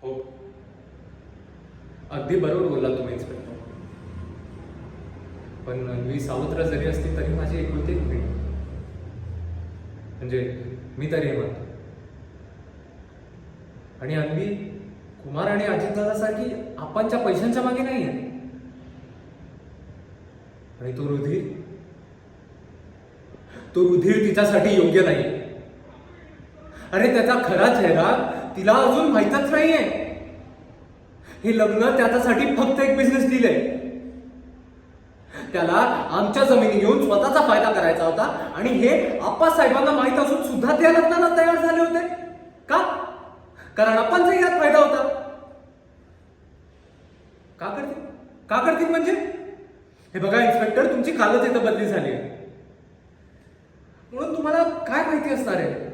हो, अगदी बरोबर बोलला तुम्ही इन्स्पेक्टर. पण अन्वी सावत्र जरी असती तरी माझी एकुलती एक बहीण. म्हणजे मी तरी हे म्हणतो. आणि अन्वी कुमार आणि अजितदादासारखी आपणच्या पैशांच्या मागे नाही आहे. आणि तो रुधिर तिच्यासाठी योग्य नाही. अरे त्याचा खरा चेहरा तिला अजून माहीतच नाहीये. हे लग्न त्याच्यासाठी फक्त एक बिझनेस डील आहे. त्याला आमच्या जमिनी घेऊन स्वतःचा फायदा करायचा होता आणि हे आप्पासाहेबांना माहीत असून सुद्धा त्या लग्नाला तयार झाले होते. का? कारण आप्पांचा यात फायदा होता. का करतील म्हणजे? हे बघा इन्स्पेक्टर, तुमची कालच इथं बदली झाली आहे म्हणून तुम्हाला काय माहिती असणार आहे?